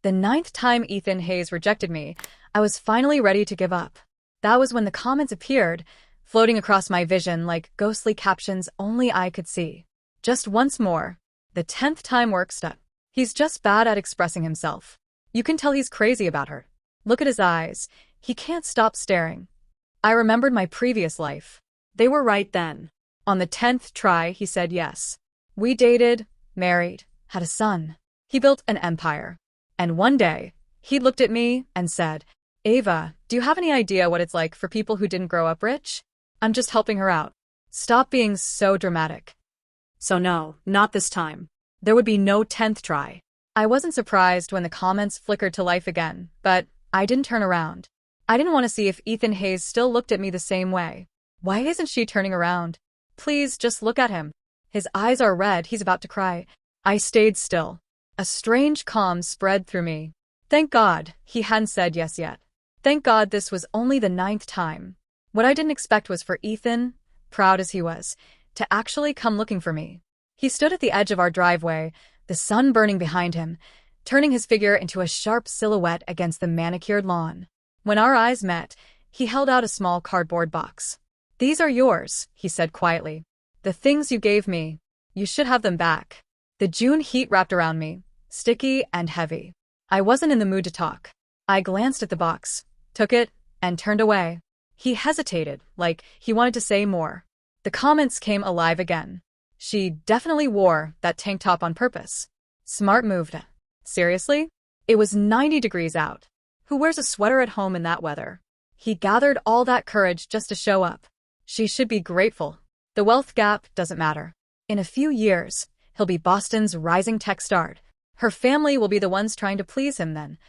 The ninth time Ethan Hayes rejected me, I was finally ready to give up. That was when the comments appeared, floating across my vision like ghostly captions only I could see. Just once more. The 10th time works up. He's just bad at expressing himself. You can tell he's crazy about her. Look at his eyes. He can't stop staring. I remembered my previous life. They were right then. On the 10th try, he said yes. We dated, married, had a son. He built an empire. And one day, he looked at me and said, Ava, do you have any idea what it's like for people who didn't grow up rich? I'm just helping her out. Stop being so dramatic. So no, not this time. There would be no 10th try. I wasn't surprised when the comments flickered to life again, but I didn't turn around. I didn't want to see if Ethan Hayes still looked at me the same way. Why isn't she turning around? Please, just look at him. His eyes are red, he's about to cry. I stayed still. A strange calm spread through me. Thank God, he hadn't said yes yet. Thank God this was only the 9th time. What I didn't expect was for Ethan, proud as he was, to actually come looking for me. He stood at the edge of our driveway, the sun burning behind him, turning his figure into a sharp silhouette against the manicured lawn. When our eyes met, he held out a small cardboard box. These are yours, he said quietly. The things you gave me. You should have them back. The June heat wrapped around me, sticky and heavy. I wasn't in the mood to talk. I glanced at the box, took it, and turned away. He hesitated, like he wanted to say more. The comments came alive again. She definitely wore that tank top on purpose. Smart move. Seriously? It was 90 degrees out. Who wears a sweater at home in that weather? He gathered all that courage just to show up. She should be grateful. The wealth gap doesn't matter. In a few years, he'll be Boston's rising tech star. Her family will be the ones trying to please him then.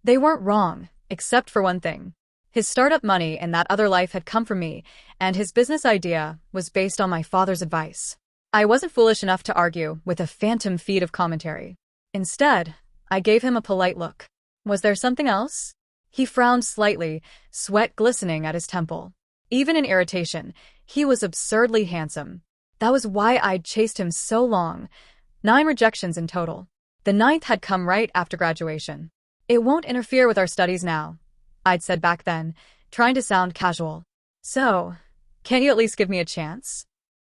They weren't wrong, except for one thing. His startup money in that other life had come from me, and his business idea was based on my father's advice. I wasn't foolish enough to argue with a phantom feed of commentary. Instead, I gave him a polite look. Was there something else? He frowned slightly, sweat glistening at his temple. Even in irritation, he was absurdly handsome. That was why I'd chased him so long. 9 rejections in total. The 9th had come right after graduation. It won't interfere with our studies now, I'd said back then, trying to sound casual. So, can't you at least give me a chance?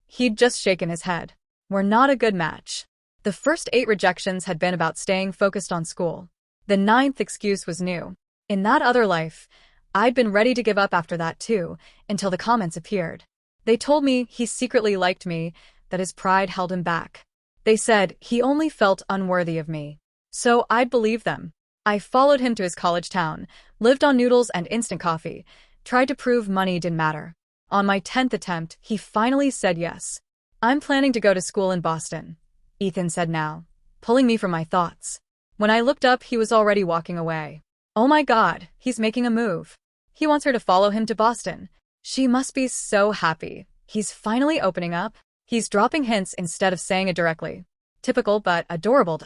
He'd just shaken his head. We're not a good match. The first 8 rejections had been about staying focused on school. The 9th excuse was new. In that other life, I'd been ready to give up after that too, until the comments appeared. They told me he secretly liked me, that his pride held him back. They said he only felt unworthy of me. So I'd believe them. I followed him to his college town, lived on noodles and instant coffee, tried to prove money didn't matter. On my 10th attempt, he finally said yes. I'm planning to go to school in Boston, Ethan said now, pulling me from my thoughts. When I looked up, he was already walking away. Oh my God, he's making a move. He wants her to follow him to Boston. She must be so happy. He's finally opening up. He's dropping hints instead of saying it directly. Typical but adorable.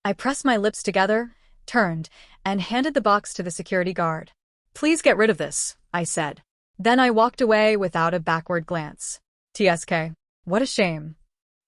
I pressed my lips together, turned, and handed the box to the security guard. Please get rid of this, I said. Then I walked away without a backward glance. TSK. What a shame.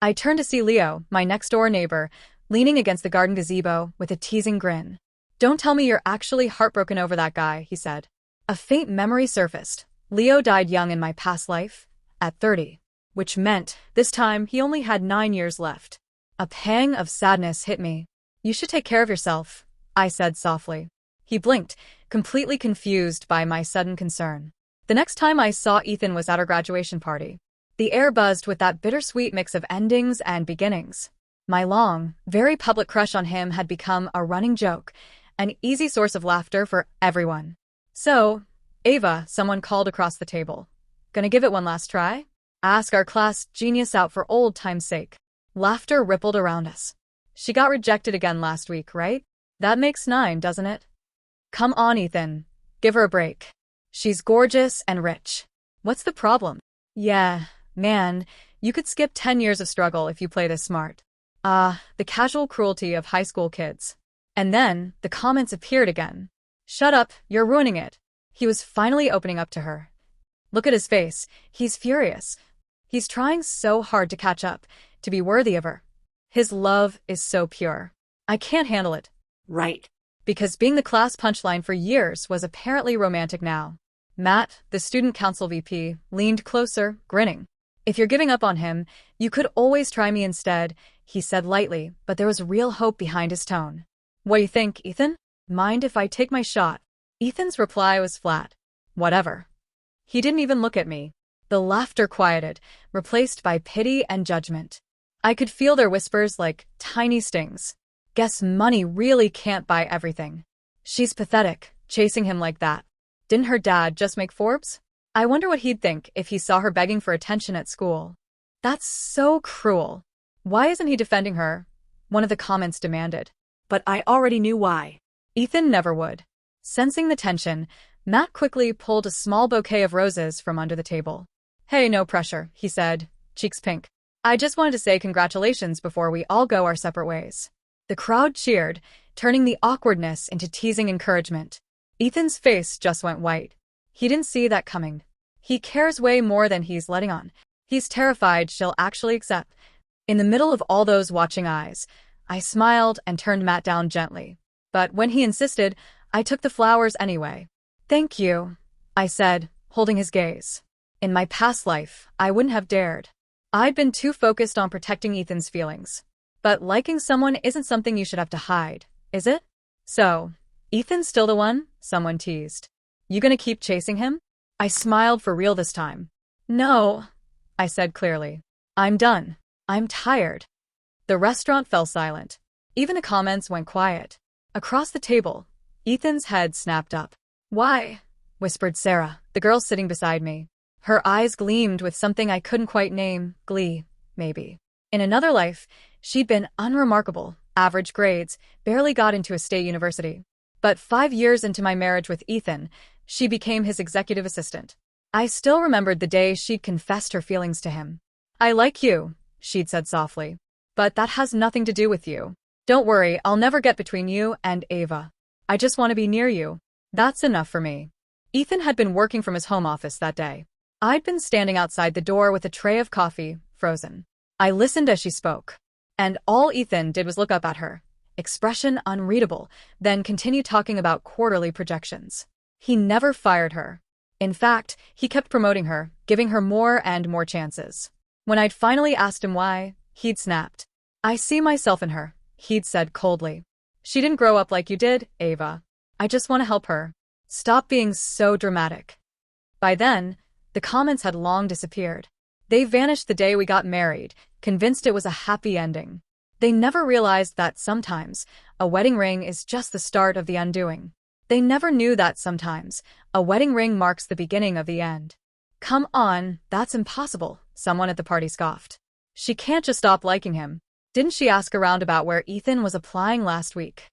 I turned to see Leo, my next-door neighbor, leaning against the garden gazebo with a teasing grin. Don't tell me you're actually heartbroken over that guy, he said. A faint memory surfaced. Leo died young in my past life, at 30, which meant this time he only had 9 years left. A pang of sadness hit me. You should take care of yourself, I said softly. He blinked, completely confused by my sudden concern. The next time I saw Ethan was at our graduation party. The air buzzed with that bittersweet mix of endings and beginnings. My long, very public crush on him had become a running joke, an easy source of laughter for everyone. So, Ava, someone called across the table. Gonna give it one last try? Ask our class genius out for old time's sake. Laughter rippled around us. She got rejected again last week, right? That makes 9, doesn't it? Come on, Ethan. Give her a break. She's gorgeous and rich. What's the problem? Yeah, man, you could skip 10 years of struggle if you play this smart. The casual cruelty of high school kids. And then, the comments appeared again. Shut up, you're ruining it. He was finally opening up to her. Look at his face. He's furious. He's trying so hard to catch up, to be worthy of her. His love is so pure. I can't handle it. Right. because being the class punchline for years was apparently romantic now. Matt, the student council VP, leaned closer, grinning. If you're giving up on him, you could always try me instead, he said lightly, but there was real hope behind his tone. What do you think, Ethan? Mind if I take my shot? Ethan's reply was flat. Whatever. He didn't even look at me. The laughter quieted, replaced by pity and judgment. I could feel their whispers like tiny stings. Guess money really can't buy everything. She's pathetic, chasing him like that. Didn't her dad just make Forbes? I wonder what he'd think if he saw her begging for attention at school. That's so cruel. Why isn't he defending her? One of the comments demanded. But I already knew why. Ethan never would. Sensing the tension, Matt quickly pulled a small bouquet of roses from under the table. Hey, no pressure, he said, cheeks pink. I just wanted to say congratulations before we all go our separate ways. The crowd cheered, turning the awkwardness into teasing encouragement. Ethan's face just went white. He didn't see that coming. He cares way more than he's letting on. He's terrified she'll actually accept. In the middle of all those watching eyes, I smiled and turned Matt down gently. But when he insisted, I took the flowers anyway. Thank you, I said, holding his gaze. In my past life, I wouldn't have dared. I'd been too focused on protecting Ethan's feelings. But liking someone isn't something you should have to hide, is it? So, Ethan's still the one? Someone teased. You gonna keep chasing him? I smiled for real this time. No, I said clearly. I'm done. I'm tired. The restaurant fell silent. Even the comments went quiet. Across the table, Ethan's head snapped up. Why? Whispered Sarah, the girl sitting beside me. Her eyes gleamed with something I couldn't quite name, glee, maybe. In another life, she'd been unremarkable, average grades, barely got into a state university. But 5 years into my marriage with Ethan, she became his executive assistant. I still remembered the day she'd confessed her feelings to him. I like you, she'd said softly. But that has nothing to do with you. Don't worry, I'll never get between you and Ava. I just want to be near you. That's enough for me. Ethan had been working from his home office that day. I'd been standing outside the door with a tray of coffee, frozen. I listened as she spoke. And all Ethan did was look up at her, expression unreadable, then continue talking about quarterly projections. He never fired her. In fact, he kept promoting her, giving her more and more chances. When I'd finally asked him why, he'd snapped. I see myself in her, he'd said coldly. She didn't grow up like you did, Ava. I just want to help her. Stop being so dramatic. By then, the comments had long disappeared. They vanished the day we got married, convinced it was a happy ending. They never realized that sometimes, a wedding ring is just the start of the undoing. They never knew that sometimes, a wedding ring marks the beginning of the end. Come on, that's impossible, someone at the party scoffed. She can't just stop liking him. Didn't she ask around about where Ethan was applying last week?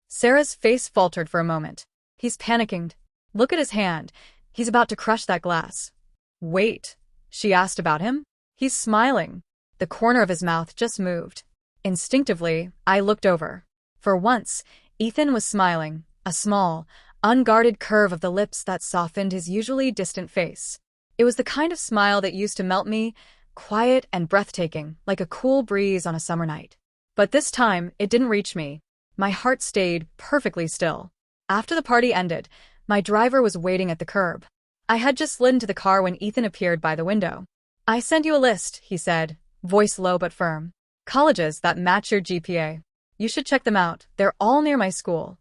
Sarah's face faltered for a moment. He's panicking. Look at his hand. He's about to crush that glass. Wait, she asked about him? He's smiling. The corner of his mouth just moved. Instinctively, I looked over. For once, Ethan was smiling, a small, unguarded curve of the lips that softened his usually distant face. It was the kind of smile that used to melt me, quiet and breathtaking, like a cool breeze on a summer night. But this time, it didn't reach me. My heart stayed perfectly still. After the party ended, my driver was waiting at the curb. I had just slid into the car when Ethan appeared by the window. I sent you a list, he said, voice low but firm. Colleges that match your GPA. You should check them out. They're all near my school.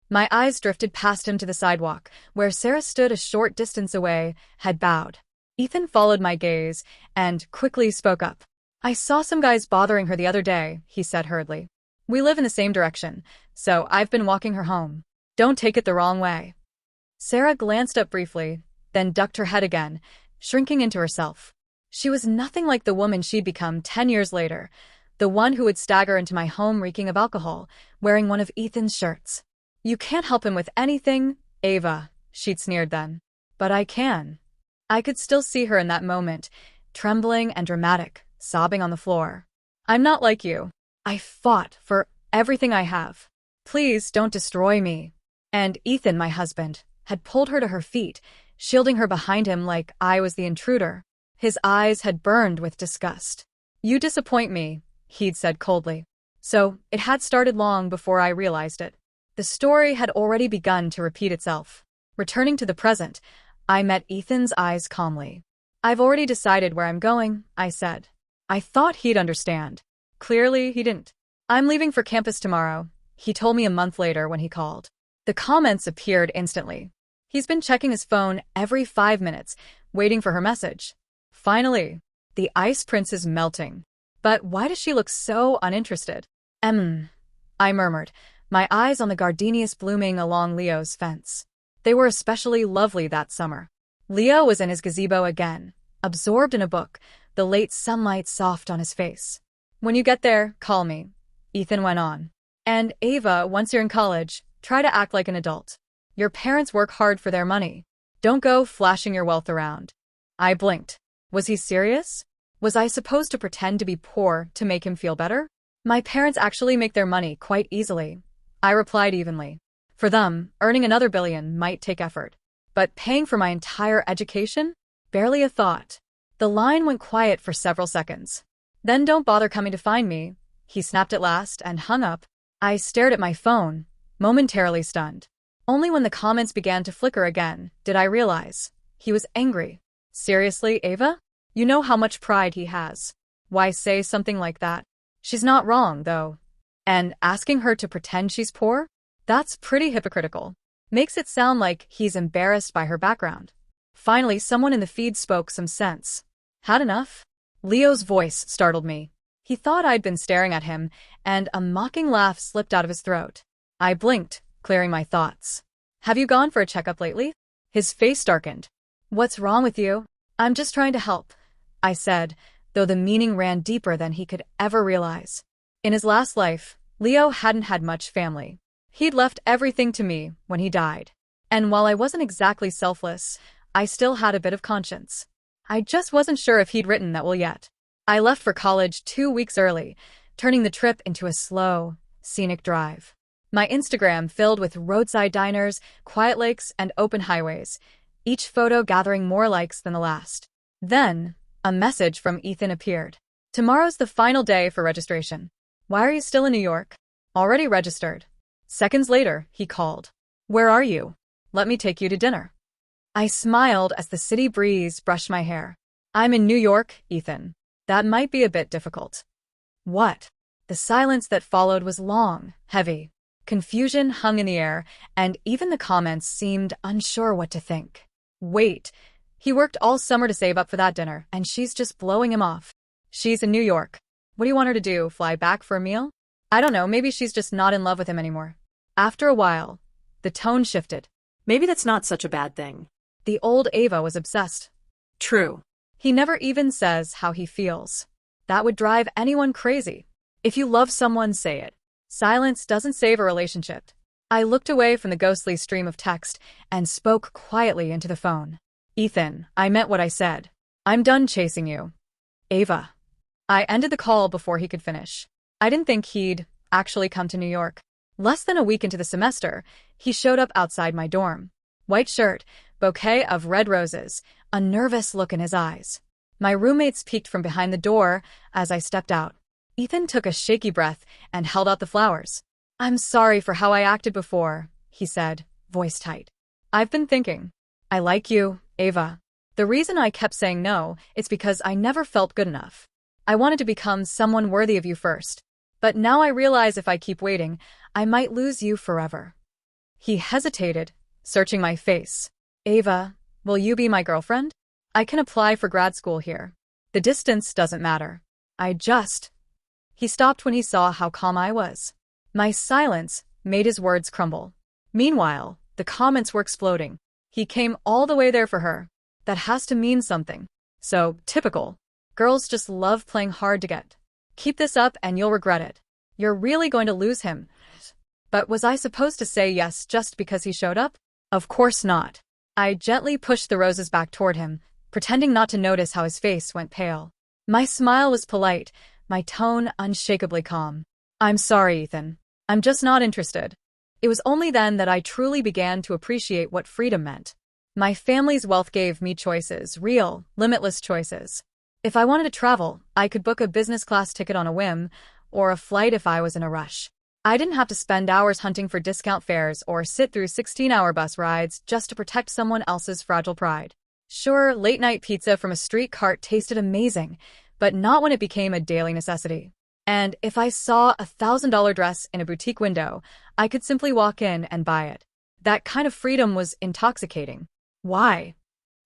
My eyes drifted past him to the sidewalk, where Sarah stood a short distance away, had bowed. Ethan followed my gaze and quickly spoke up. I saw some guys bothering her the other day, he said hurriedly. We live in the same direction, so I've been walking her home. Don't take it the wrong way. Sarah glanced up briefly, then ducked her head again, shrinking into herself. She was nothing like the woman she'd become 10 years later, the one who would stagger into my home reeking of alcohol, wearing one of Ethan's shirts. You can't help him with anything, Ava, she'd sneered then. But I can. I could still see her in that moment, trembling and dramatic, sobbing on the floor. I'm not like you. I fought for everything I have. Please don't destroy me. And Ethan, my husband, had pulled her to her feet, shielding her behind him like I was the intruder. His eyes had burned with disgust. You disappoint me, he'd said coldly. So, it had started long before I realized it. The story had already begun to repeat itself. Returning to the present, I met Ethan's eyes calmly. "I've already decided where I'm going," I said. I thought he'd understand. Clearly, he didn't. "I'm leaving for campus tomorrow," he told me a month later when he called. The comments appeared instantly. He's been checking his phone every 5 minutes, waiting for her message. Finally, the ice prince is melting. But why does she look so uninterested? I murmured, my eyes on the gardenias blooming along Leo's fence. They were especially lovely that summer. Leo was in his gazebo again, absorbed in a book, the late sunlight soft on his face. "When you get there, call me," Ethan went on. "And Ava, once you're in college, try to act like an adult. Your parents work hard for their money. Don't go flashing your wealth around." I blinked. Was he serious? Was I supposed to pretend to be poor to make him feel better? "My parents actually make their money quite easily," I replied evenly. "For them, earning another billion might take effort. But paying for my entire education? Barely a thought." The line went quiet for several seconds. "Then don't bother coming to find me," he snapped at last and hung up. I stared at my phone, momentarily stunned. Only when the comments began to flicker again did I realize he was angry. "Seriously, Ava? You know how much pride he has. Why say something like that? She's not wrong, though. And asking her to pretend she's poor? That's pretty hypocritical. Makes it sound like he's embarrassed by her background." Finally, someone in the feed spoke some sense. "Had enough?" Leo's voice startled me. He thought I'd been staring at him, and a mocking laugh slipped out of his throat. I blinked, clearing my thoughts. "Have you gone for a checkup lately?" His face darkened. "What's wrong with you?" "I'm just trying to help," I said, though the meaning ran deeper than he could ever realize. In his last life, Leo hadn't had much family. He'd left everything to me when he died. And while I wasn't exactly selfless, I still had a bit of conscience. I just wasn't sure if he'd written that will yet. I left for college 2 weeks early, turning the trip into a slow, scenic drive. My Instagram filled with roadside diners, quiet lakes, and open highways, each photo gathering more likes than the last. Then, a message from Ethan appeared. "Tomorrow's the final day for registration. Why are you still in New York?" "Already registered." Seconds later, he called. "Where are you? Let me take you to dinner." I smiled as the city breeze brushed my hair. "I'm in New York, Ethan. That might be a bit difficult." "What?" The silence that followed was long, heavy. Confusion hung in the air, and even the comments seemed unsure what to think. Wait. He worked all summer to save up for that dinner, and she's just blowing him off. She's in New York. What do you want her to do, fly back for a meal? I don't know, maybe she's just not in love with him anymore. After a while, the tone shifted. Maybe that's not such a bad thing. The old Ava was obsessed. True. He never even says how he feels. That would drive anyone crazy. If you love someone, say it. Silence doesn't save a relationship. I looked away from the ghostly stream of text and spoke quietly into the phone. "Ethan, I meant what I said. I'm done chasing you. Ava." I ended the call before he could finish. I didn't think he'd actually come to New York. Less than a week into the semester, he showed up outside my dorm. White shirt, bouquet of red roses, a nervous look in his eyes. My roommates peeked from behind the door as I stepped out. Ethan took a shaky breath and held out the flowers. "I'm sorry for how I acted before," he said, voice tight. "I've been thinking. I like you, Ava. The reason I kept saying no is because I never felt good enough. I wanted to become someone worthy of you first. But now I realize if I keep waiting, I might lose you forever." He hesitated, searching my face. "Ava, will you be my girlfriend? I can apply for grad school here. The distance doesn't matter. He stopped when he saw how calm I was. My silence made his words crumble. Meanwhile, the comments were exploding. He came all the way there for her. That has to mean something. So, typical. Girls just love playing hard to get. Keep this up and you'll regret it. You're really going to lose him. But was I supposed to say yes just because he showed up? Of course not. I gently pushed the roses back toward him, pretending not to notice how his face went pale. My smile was polite, my tone unshakably calm. "I'm sorry, Ethan. I'm just not interested." It was only then that I truly began to appreciate what freedom meant. My family's wealth gave me choices, real, limitless choices. If I wanted to travel, I could book a business class ticket on a whim, or a flight if I was in a rush. I didn't have to spend hours hunting for discount fares or sit through 16-hour bus rides just to protect someone else's fragile pride. Sure, late-night pizza from a street cart tasted amazing, but not when it became a daily necessity. And if I saw a $1,000 dress in a boutique window, I could simply walk in and buy it. That kind of freedom was intoxicating. Why?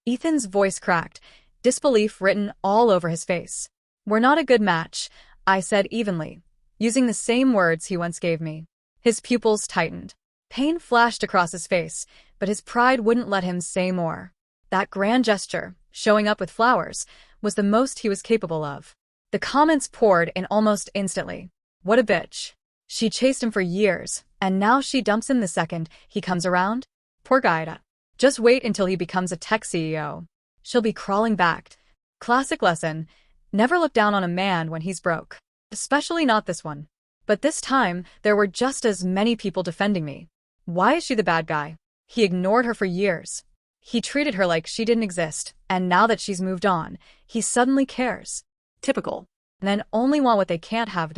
Ethan's voice cracked, disbelief written all over his face. We're not a good match, I said evenly, using the same words he once gave me. His pupils tightened. Pain flashed across his face, but his pride wouldn't let him say more. That grand gesture, showing up with flowers, was the most he was capable of. The comments poured in almost instantly. What a bitch. She chased him for years, and now she dumps him the second he comes around? Poor Gaida. Just wait until he becomes a tech CEO. She'll be crawling back. Classic lesson. Never look down on a man when he's broke. Especially not this one. But this time, there were just as many people defending me. Why is she the bad guy? He ignored her for years. He treated her like she didn't exist, and now that she's moved on, he suddenly cares. Typical. Men only want what they can't have.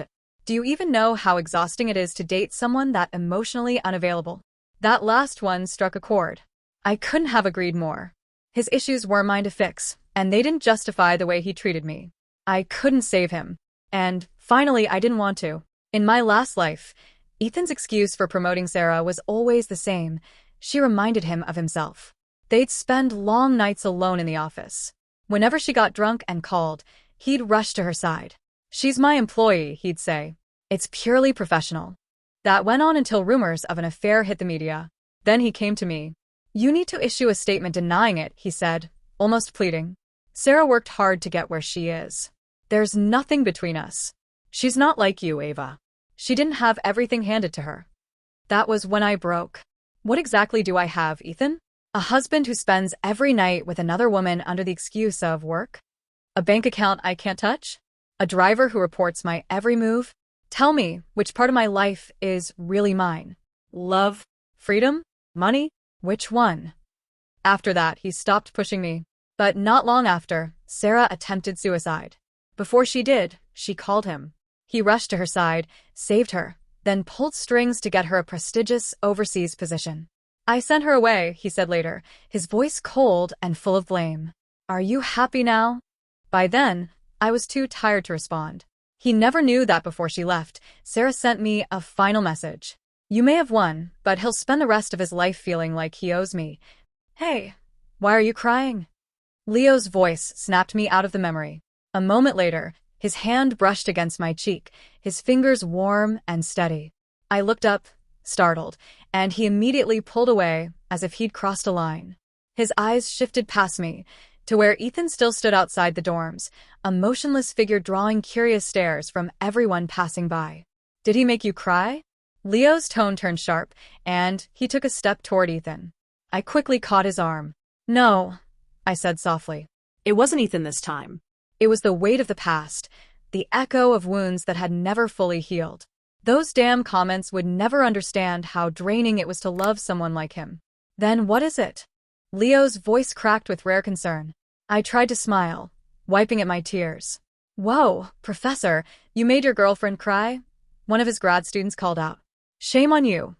Do you even know how exhausting it is to date someone that emotionally unavailable? That last one struck a chord. I couldn't have agreed more. His issues were mine to fix, and they didn't justify the way he treated me. I couldn't save him. And, finally, I didn't want to. In my last life, Ethan's excuse for promoting Sarah was always the same. She reminded him of himself. They'd spend long nights alone in the office. Whenever she got drunk and called, he'd rush to her side. She's my employee, he'd say. It's purely professional. That went on until rumors of an affair hit the media. Then he came to me. You need to issue a statement denying it, he said, almost pleading. Sarah worked hard to get where she is. There's nothing between us. She's not like you, Ava. She didn't have everything handed to her. That was when I broke. What exactly do I have, Ethan? A husband who spends every night with another woman under the excuse of work? A bank account I can't touch? A driver who reports my every move? Tell me, which part of my life is really mine? Love? Freedom? Money? Which one? After that, he stopped pushing me. But not long after, Sarah attempted suicide. Before she did, she called him. He rushed to her side, saved her, then pulled strings to get her a prestigious overseas position. I sent her away, he said later, his voice cold and full of blame. Are you happy now? By then, I was too tired to respond. He never knew that before she left, Sarah sent me a final message. You may have won, but he'll spend the rest of his life feeling like he owes me. Hey, why are you crying? Leo's voice snapped me out of the memory. A moment later, his hand brushed against my cheek, his fingers warm and steady. I looked up, startled, and he immediately pulled away as if he'd crossed a line. His eyes shifted past me, to where Ethan still stood outside the dorms, a motionless figure drawing curious stares from everyone passing by. Did he make you cry? Leo's tone turned sharp, and he took a step toward Ethan. I quickly caught his arm. No, I said softly. It wasn't Ethan this time. It was the weight of the past, the echo of wounds that had never fully healed. Those damn comments would never understand how draining it was to love someone like him. Then what is it? Leo's voice cracked with rare concern. I tried to smile, wiping at my tears. Whoa, Professor, you made your girlfriend cry? One of his grad students called out. Shame on you.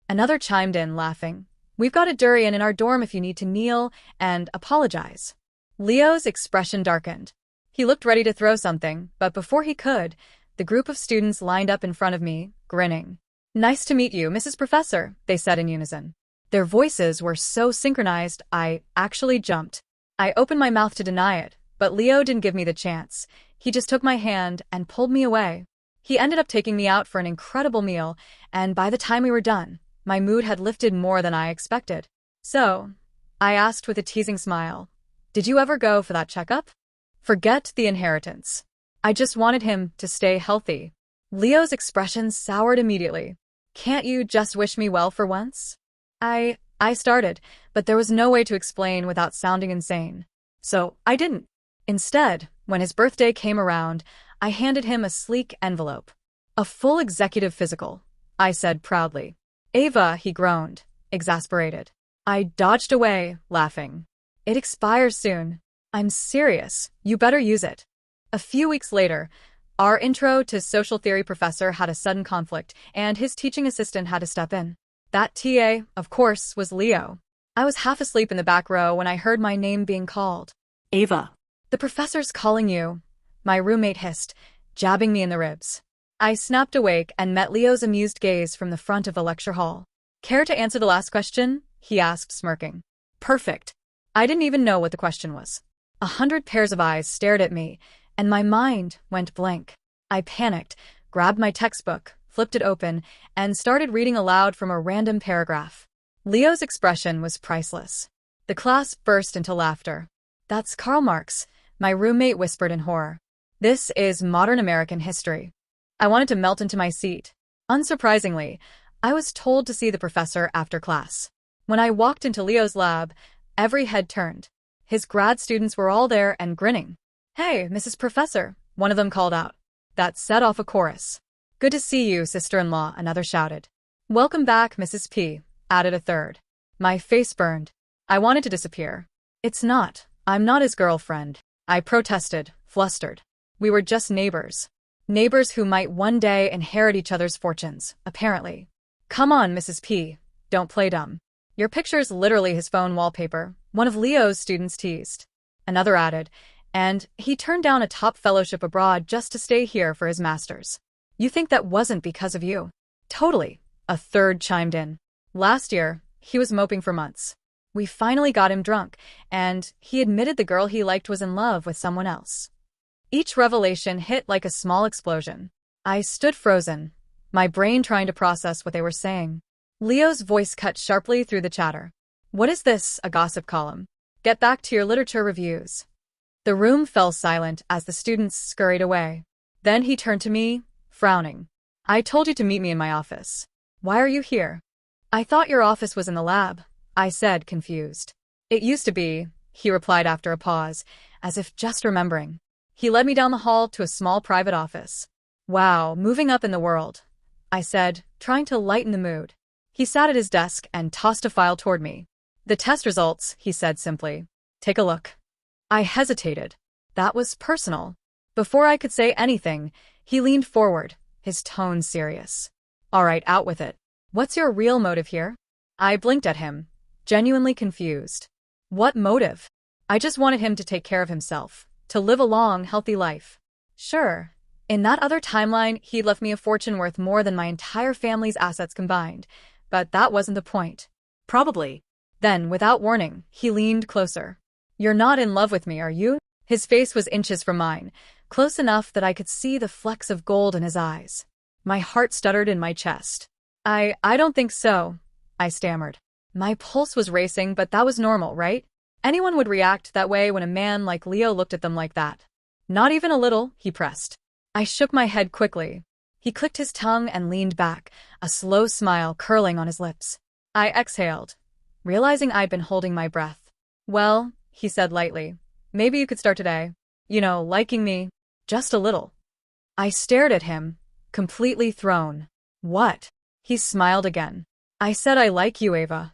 Another chimed in, laughing. We've got a durian in our dorm if you need to kneel and apologize. Leo's expression darkened. He looked ready to throw something, but before he could, the group of students lined up in front of me, grinning. Nice to meet you, Mrs. Professor, they said in unison. Their voices were so synchronized, I actually jumped. I opened my mouth to deny it, but Leo didn't give me the chance. He just took my hand and pulled me away. He ended up taking me out for an incredible meal, and by the time we were done, my mood had lifted more than I expected. So, I asked with a teasing smile, did you ever go for that checkup? Forget the inheritance. I just wanted him to stay healthy. Leo's expression soured immediately. Can't you just wish me well for once? I started, but there was no way to explain without sounding insane. So, I didn't. Instead, when his birthday came around, I handed him a sleek envelope. A full executive physical, I said proudly. Ava, he groaned, exasperated. I dodged away, laughing. It expires soon. I'm serious. You better use it. A few weeks later, Our intro to social theory professor had a sudden conflict, and his teaching assistant had to step in. That TA, of course, was Leo. I was half asleep in the back row when I heard my name being called. Ava. "The professor's calling you," my roommate hissed, jabbing me in the ribs. I snapped awake and met Leo's amused gaze from the front of the lecture hall. "Care to answer the last question?" he asked, smirking. Perfect. I didn't even know what the question was. 100 pairs of eyes stared at me, and my mind went blank. I panicked, grabbed my textbook, flipped it open, and started reading aloud from a random paragraph. Leo's expression was priceless. The class burst into laughter. "That's Karl Marx," my roommate whispered in horror. "This is modern American history." I wanted to melt into my seat. Unsurprisingly, I was told to see the professor after class. When I walked into Leo's lab, every head turned. His grad students were all there and grinning. "Hey, Mrs. Professor," one of them called out. That set off a chorus. "Good to see you, sister-in-law," another shouted. "Welcome back, Mrs. P," added a third. My face burned. I wanted to disappear. I'm not his girlfriend," I protested, flustered. "We were just neighbors. Neighbors who might one day inherit each other's fortunes, apparently." "Come on, Mrs. P, don't play dumb. Your picture's literally his phone wallpaper," one of Leo's students teased. Another added, "And he turned down a top fellowship abroad just to stay here for his master's. You think that wasn't because of you?" "Totally," a third chimed in. "Last year, he was moping for months. We finally got him drunk, and he admitted the girl he liked was in love with someone else." Each revelation hit like a small explosion. I stood frozen, my brain trying to process what they were saying. Leo's voice cut sharply through the chatter. "What is this, a gossip column? Get back to your literature reviews." The room fell silent as the students scurried away. Then he turned to me, frowning. "I told you to meet me in my office. Why are you here?" "I thought your office was in the lab," I said, confused. "It used to be," he replied after a pause, as if just remembering. He led me down the hall to a small private office. "Wow, moving up in the world," I said, trying to lighten the mood. He sat at his desk and tossed a file toward me. "The test results," he said simply. "Take a look." I hesitated. That was personal. Before I could say anything, he leaned forward, his tone serious. "All right, out with it. What's your real motive here?" I blinked at him, genuinely confused. What motive? I just wanted him to take care of himself, to live a long, healthy life. Sure. In that other timeline, he'd left me a fortune worth more than my entire family's assets combined. But that wasn't the point. Probably. Then, without warning, he leaned closer. "You're not in love with me, are you?" His face was inches from mine, close enough that I could see the flecks of gold in his eyes. My heart stuttered in my chest. I don't think so," I stammered. My pulse was racing, but that was normal, right? Anyone would react that way when a man like Leo looked at them like that. "Not even a little," he pressed. I shook my head quickly. He clicked his tongue and leaned back, a slow smile curling on his lips. I exhaled, realizing I'd been holding my breath. "Well," he said lightly, "maybe you could start today. Liking me. Just a little." I stared at him, completely thrown. "What?" He smiled again. "I said I like you, Ava."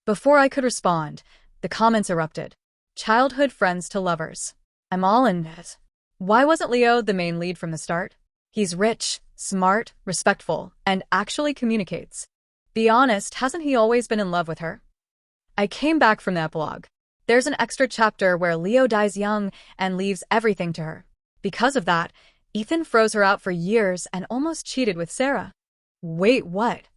Before I could respond, the comments erupted. Childhood friends to lovers. I'm all in it. Why wasn't Leo the main lead from the start? He's rich, smart, respectful, and actually communicates. Be honest, hasn't he always been in love with her? I came back from the epilogue. There's an extra chapter where Leo dies young and leaves everything to her. Because of that, Ethan froze her out for years and almost cheated with Sarah. Wait, what?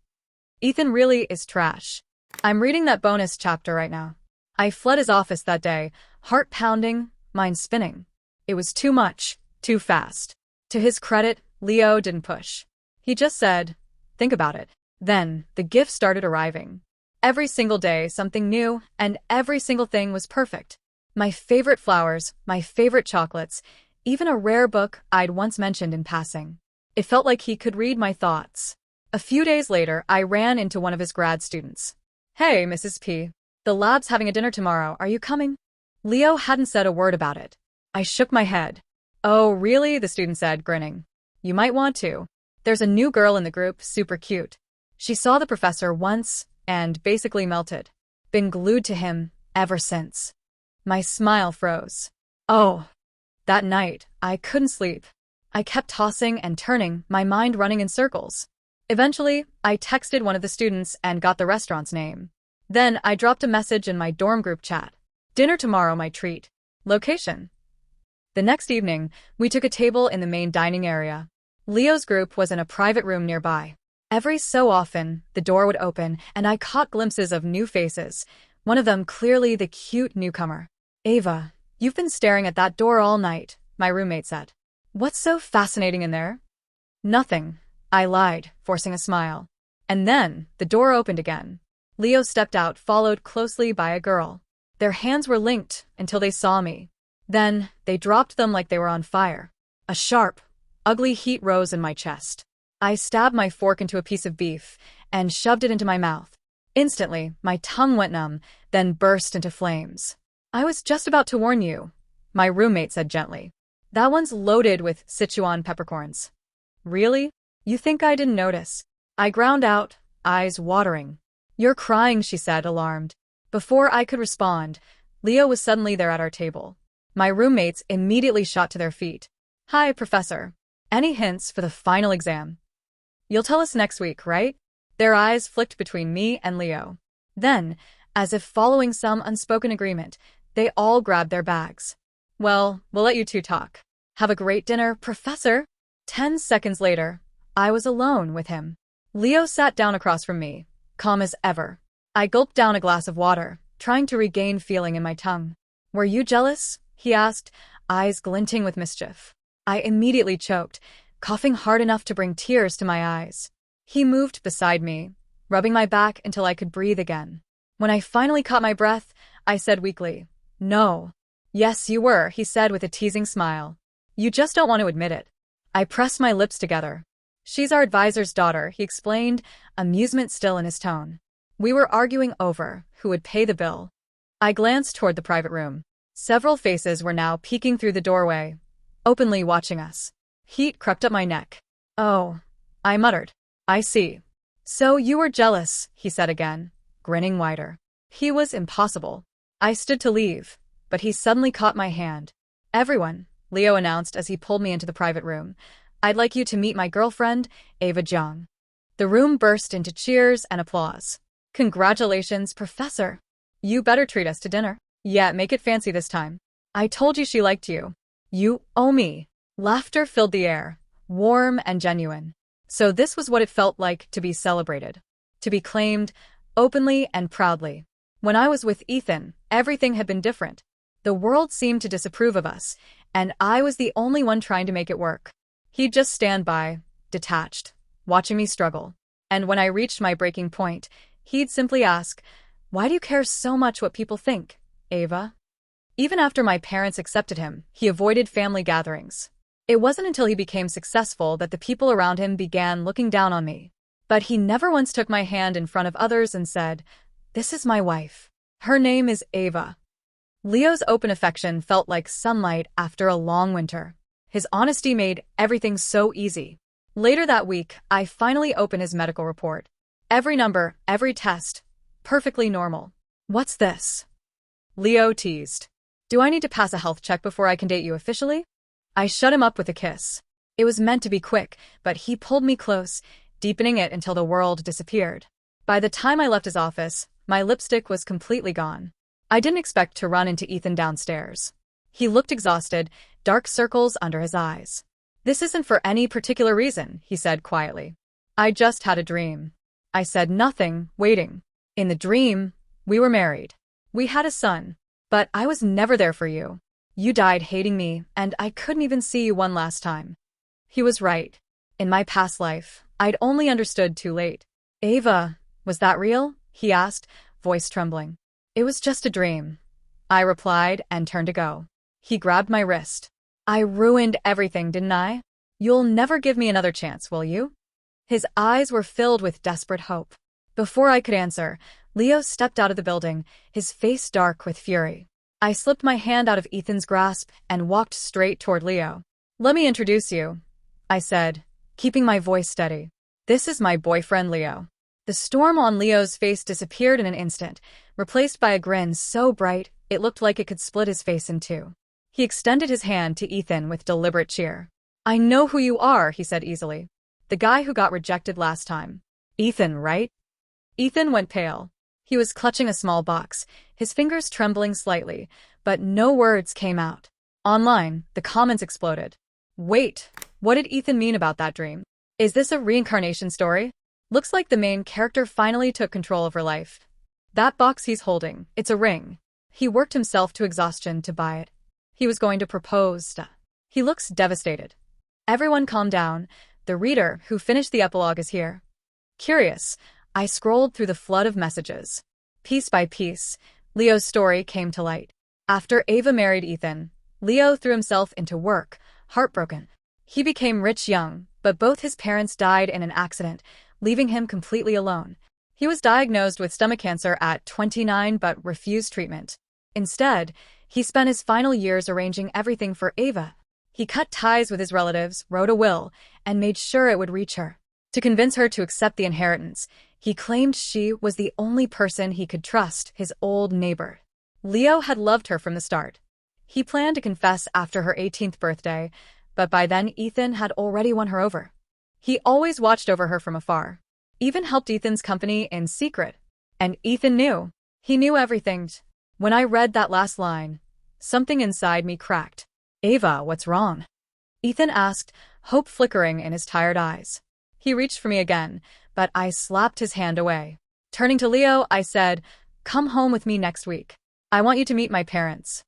Ethan really is trash. I'm reading that bonus chapter right now. I fled his office that day, heart pounding, mind spinning. It was too much, too fast. To his credit, Leo didn't push. He just said, "Think about it." Then, the gifts started arriving. Every single day, something new, and every single thing was perfect. My favorite flowers, my favorite chocolates, even a rare book I'd once mentioned in passing. It felt like he could read my thoughts. A few days later, I ran into one of his grad students. "Hey, Mrs. P. The lab's having a dinner tomorrow. Are you coming?" Leo hadn't said a word about it. I shook my head. "Oh, really?" the student said, grinning. "You might want to. There's a new girl in the group, super cute. She saw the professor once and basically melted. Been glued to him ever since." My smile froze. Oh. That night, I couldn't sleep. I kept tossing and turning, my mind running in circles. Eventually, I texted one of the students and got the restaurant's name. Then I dropped a message in my dorm group chat. Dinner tomorrow, my treat. Location. The next evening, we took a table in the main dining area. Leo's group was in a private room nearby. Every so often, the door would open and I caught glimpses of new faces, one of them clearly the cute newcomer. Ava, you've been staring at that door all night, my roommate said. What's so fascinating in there? Nothing, I lied, forcing a smile. And then, the door opened again. Leo stepped out, followed closely by a girl. Their hands were linked until they saw me. Then, they dropped them like they were on fire. A sharp, ugly heat rose in my chest. I stabbed my fork into a piece of beef and shoved it into my mouth. Instantly, my tongue went numb, then burst into flames. I was just about to warn you, my roommate said gently. That one's loaded with Sichuan peppercorns. Really? You think I didn't notice? I ground out, eyes watering. You're crying, she said, alarmed. Before I could respond, Leo was suddenly there at our table. My roommates immediately shot to their feet. Hi, Professor. Any hints for the final exam? You'll tell us next week, right? Their eyes flicked between me and Leo. Then, as if following some unspoken agreement, they all grabbed their bags. Well, we'll let you two talk. Have a great dinner, Professor. 10 seconds later, I was alone with him. Leo sat down across from me, calm as ever. I gulped down a glass of water, trying to regain feeling in my tongue. Were you jealous? He asked, eyes glinting with mischief. I immediately choked, coughing hard enough to bring tears to my eyes. He moved beside me, rubbing my back until I could breathe again. When I finally caught my breath, I said weakly, No. Yes, you were, he said with a teasing smile. You just don't want to admit it. I pressed my lips together. She's our advisor's daughter, he explained, amusement still in his tone. We were arguing over who would pay the bill. I glanced toward the private room. Several faces were now peeking through the doorway, openly watching us. Heat crept up my neck. Oh, I muttered. I see. So you were jealous, he said again, grinning wider. He was impossible. I stood to leave, but he suddenly caught my hand. Everyone, Leo announced as he pulled me into the private room. I'd like you to meet my girlfriend, Ava Jiang. The room burst into cheers and applause. Congratulations, Professor. You better treat us to dinner. Yeah, make it fancy this time. I told you she liked you. You owe me. Laughter filled the air, warm and genuine. So this was what it felt like to be celebrated. To be claimed, openly and proudly. When I was with Ethan, everything had been different. The world seemed to disapprove of us, and I was the only one trying to make it work. He'd just stand by, detached, watching me struggle. And when I reached my breaking point, he'd simply ask, Why do you care so much what people think, Ava? Even after my parents accepted him, he avoided family gatherings. It wasn't until he became successful that the people around him began looking down on me. But he never once took my hand in front of others and said, This is my wife. Her name is Ava. Leo's open affection felt like sunlight after a long winter. His honesty made everything so easy. Later that week, I finally opened his medical report. Every number, every test, perfectly normal. What's this? Leo teased. Do I need to pass a health check before I can date you officially? I shut him up with a kiss. It was meant to be quick, but he pulled me close, deepening it until the world disappeared. By the time I left his office, my lipstick was completely gone. I didn't expect to run into Ethan downstairs. He looked exhausted, dark circles under his eyes. This isn't for any particular reason, he said quietly. I just had a dream. I said nothing, waiting. In the dream, we were married. We had a son. But I was never there for you. You died hating me, and I couldn't even see you one last time. He was right. In my past life, I'd only understood too late. Ava, was that real? He asked, voice trembling. It was just a dream, I replied and turned to go. He grabbed my wrist. I ruined everything, didn't I? You'll never give me another chance, will you? His eyes were filled with desperate hope. Before I could answer, Leo stepped out of the building, his face dark with fury. I slipped my hand out of Ethan's grasp and walked straight toward Leo. Let me introduce you, I said, keeping my voice steady. This is my boyfriend, Leo. The storm on Leo's face disappeared in an instant, replaced by a grin so bright it looked like it could split his face in two. He extended his hand to Ethan with deliberate cheer. I know who you are, he said easily. The guy who got rejected last time. Ethan, right? Ethan went pale. He was clutching a small box, his fingers trembling slightly, but no words came out. Online, the comments exploded. Wait, what did Ethan mean about that dream? Is this a reincarnation story? Looks like the main character finally took control of her life. That box he's holding, it's a ring. He worked himself to exhaustion to buy it. He was going to propose. He looks devastated. Everyone calm down. The reader who finished the epilogue is here. Curious, I scrolled through the flood of messages. Piece by piece, Leo's story came to light. After Ava married Ethan, Leo threw himself into work, heartbroken. He became rich young, but both his parents died in an accident, leaving him completely alone. He was diagnosed with stomach cancer at 29 but refused treatment. Instead, he spent his final years arranging everything for Ava. He cut ties with his relatives, wrote a will, and made sure it would reach her. To convince her to accept the inheritance, he claimed she was the only person he could trust, his old neighbor. Leo had loved her from the start. He planned to confess after her 18th birthday, but by then Ethan had already won her over. He always watched over her from afar, even helped Ethan's company in secret. And Ethan knew. He knew everything. When I read that last line, something inside me cracked. Ava, what's wrong? Ethan asked, hope flickering in his tired eyes. He reached for me again, but I slapped his hand away. Turning to Leo, I said, come home with me next week. I want you to meet my parents.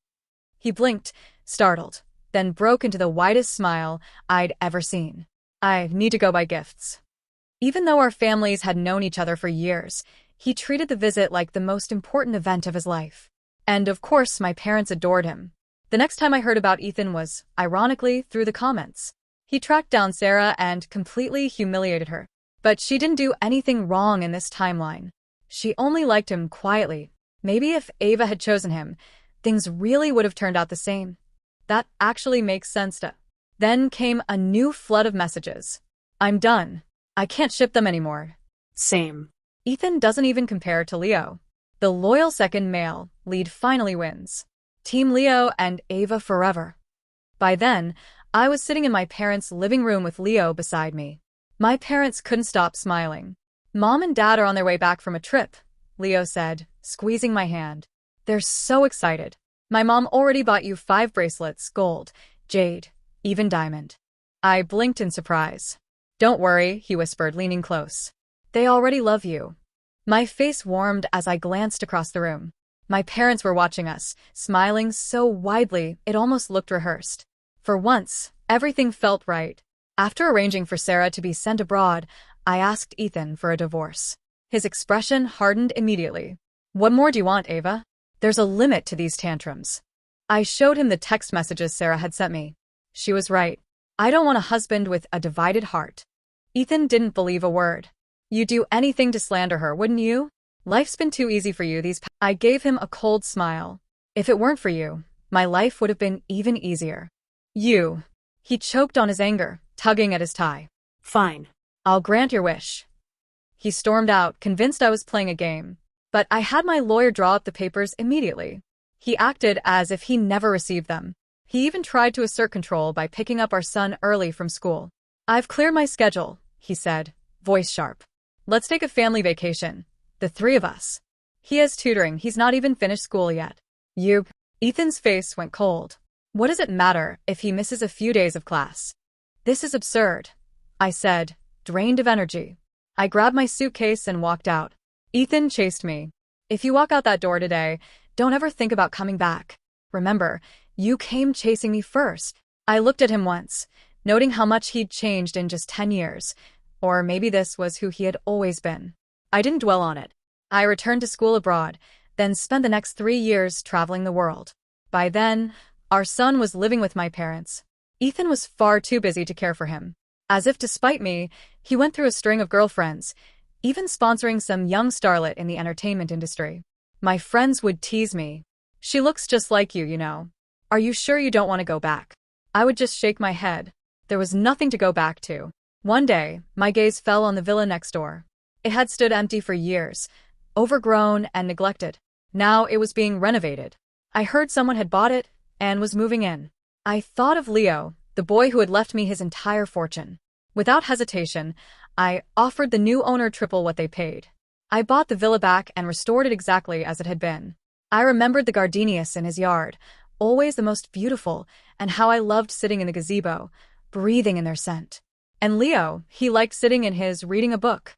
He blinked, startled, then broke into the widest smile I'd ever seen. I need to go buy gifts. Even though our families had known each other for years, he treated the visit like the most important event of his life. And of course, my parents adored him. The next time I heard about Ethan was, ironically, through the comments. He tracked down Sarah and completely humiliated her. But she didn't do anything wrong in this timeline. She only liked him quietly. Maybe if Ava had chosen him, things really would have turned out the same. That actually makes sense. Then came a new flood of messages. I'm done. I can't ship them anymore. Same. Ethan doesn't even compare to Leo. The loyal second male lead finally wins. Team Leo and Ava forever. By then, I was sitting in my parents' living room with Leo beside me. My parents couldn't stop smiling. Mom and Dad are on their way back from a trip, Leo said, squeezing my hand. They're so excited. My mom already bought you 5 bracelets, gold, jade, even diamond. I blinked in surprise. Don't worry, he whispered, leaning close. They already love you. My face warmed as I glanced across the room. My parents were watching us, smiling so widely it almost looked rehearsed. For once, everything felt right. After arranging for Sarah to be sent abroad, I asked Ethan for a divorce. His expression hardened immediately. What more do you want, Ava? There's a limit to these tantrums. I showed him the text messages Sarah had sent me. She was right. I don't want a husband with a divided heart. Ethan didn't believe a word. You'd do anything to slander her, wouldn't you? Life's been too easy for you these I gave him a cold smile. If it weren't for you, my life would have been even easier. You. He choked on his anger, tugging at his tie. Fine. I'll grant your wish. He stormed out, convinced I was playing a game. But I had my lawyer draw up the papers immediately. He acted as if he never received them. He even tried to assert control by picking up our son early from school. I've cleared my schedule, he said, voice sharp. Let's take a family vacation. The 3 of us. He has tutoring, he's not even finished school yet. You. Ethan's face went cold. What does it matter if he misses a few days of class? This is absurd, I said, drained of energy. I grabbed my suitcase and walked out. Ethan chased me. If you walk out that door today, don't ever think about coming back. Remember, you came chasing me first. I looked at him once, noting how much he'd changed in just 10 years. Or maybe this was who he had always been. I didn't dwell on it. I returned to school abroad, then spent the next 3 years traveling the world. By then, our son was living with my parents. Ethan was far too busy to care for him. As if to spite me, he went through a string of girlfriends, even sponsoring some young starlet in the entertainment industry. My friends would tease me. She looks just like you know. Are you sure you don't want to go back? I would just shake my head. There was nothing to go back to. One day, my gaze fell on the villa next door. It had stood empty for years, overgrown and neglected. Now it was being renovated. I heard someone had bought it and was moving in. I thought of Leo, the boy who had left me his entire fortune. Without hesitation, I offered the new owner triple what they paid. I bought the villa back and restored it exactly as it had been. I remembered the gardenias in his yard, always the most beautiful, and how I loved sitting in the gazebo, breathing in their scent. And Leo, he liked sitting in his reading a book.